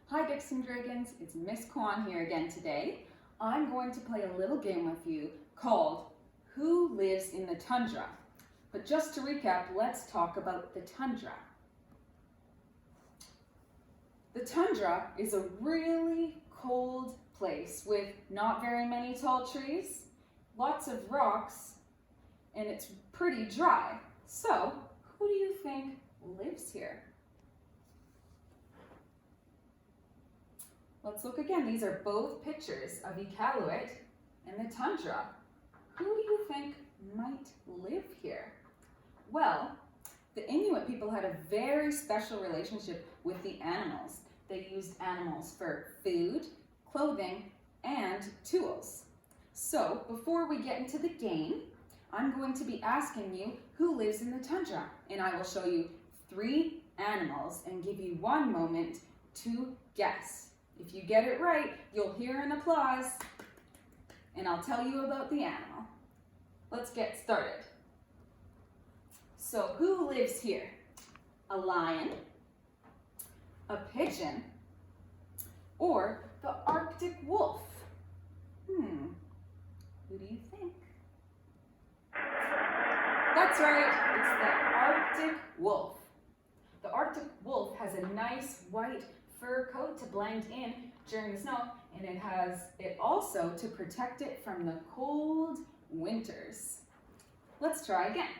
Hi Dixon Dragons, it's Miss Kwan here again today. I'm going to play a little game with you called Who Lives in the Tundra? But just to recap, let's talk about the tundra. The tundra is a really cold place with not very many tall trees, lots of rocks, and it's pretty dry. So, who do you think lives here? Let's look again. These are both pictures of Iqaluit and the tundra. Who do you think might live here? Well, the Inuit people had a very special relationship with the animals. They used animals for food, clothing, and tools. So, before we get into the game, I'm going to be asking you who lives in the tundra, and I will show you 3 animals and give you 1 moment to guess. If you get it right, you'll hear an applause, and I'll tell you about the animal. Let's get started. So, who lives here? A lion, a pigeon, or the Arctic wolf? Who do you think? That's right, it's the Arctic wolf. The Arctic wolf has a nice white fur coat to blend in during the snow, and it has it also to protect it from the cold winters. Let's try again.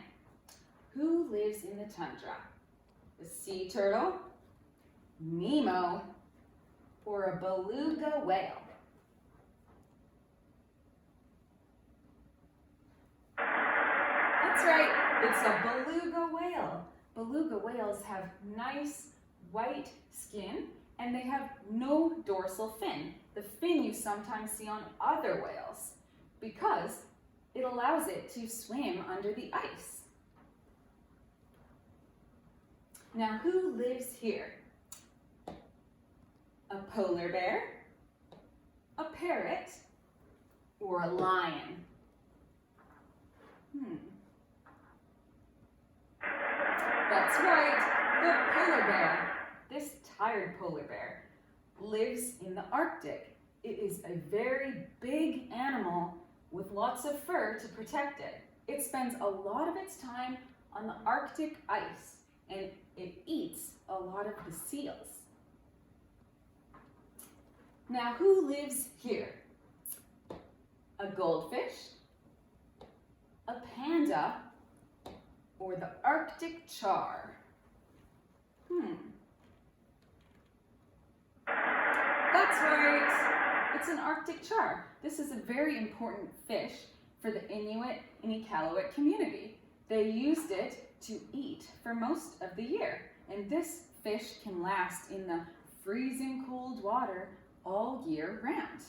Who lives in the tundra? A sea turtle, Nemo, or a beluga whale? That's right, it's a beluga whale. Beluga whales have nice white skin, and they have no dorsal fin, the fin you sometimes see on other whales, because it allows it to swim under the ice. Now, who lives here? A polar bear, a parrot, or a lion? That's right, the polar bear. This tired polar bear lives in the Arctic. It is a very big animal with lots of fur to protect it. It spends a lot of its time on the Arctic ice, and it eats a lot of the seals. Now, who lives here? A goldfish, a panda, or the Arctic char? That's right, it's an Arctic char. This is a very important fish for the Inuit and Iqaluit community. They used it to eat for most of the year, and this fish can last in the freezing cold water all year round.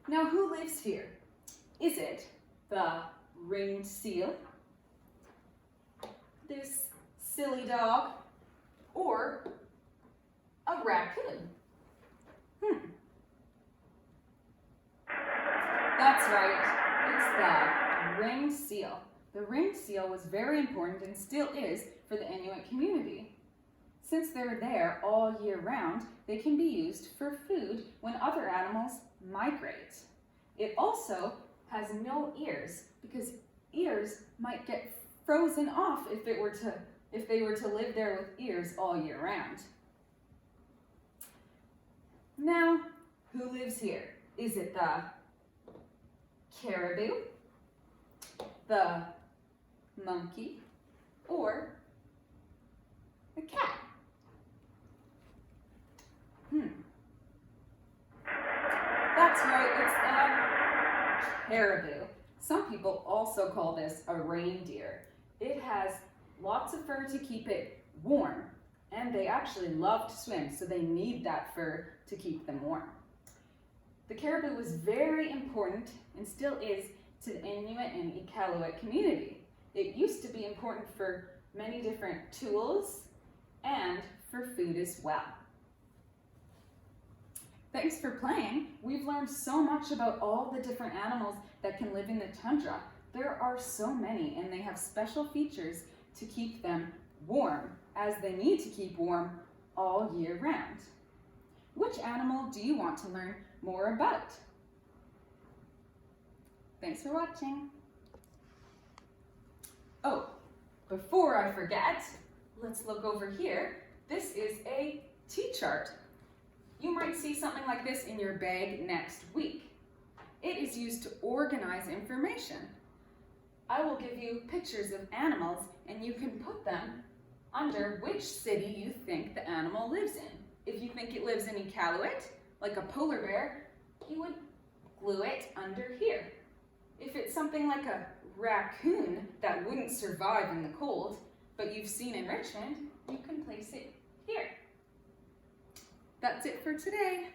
Now, who lives here? Is it the ringed seal, this silly dog, or a raccoon? That's right, it's the ringed seal. The ringed seal was very important and still is for the Inuit community. Since they're there all year round, they can be used for food when other animals migrate. It also has no ears because ears might get frozen off if they were to live there with ears all year round. Now, who lives here? Is it the caribou, the monkey, or the cat? That's right, it's the caribou. Some people also call this a reindeer. It has lots of fur to keep it warm, and they actually love to swim, so they need that fur to keep them warm. The caribou was very important and still is to the Inuit and Iqaluit community. It used to be important for many different tools and for food as well. Thanks for playing. We've learned so much about all the different animals that can live in the tundra. There are so many, and they have special features to keep them warm, as they need to keep warm all year round. Which animal do you want to learn more about? Thanks for watching. Oh, before I forget, let's look over here. This is a T-chart. You might see something like this in your bag next week. It is used to organize information. I will give you pictures of animals and you can put them under which city you think the animal lives in. If you think it lives in Iqaluit, like a polar bear, you would glue it under here. If it's something like a raccoon that wouldn't survive in the cold, but you've seen in Richmond, you can place it here. That's it for today.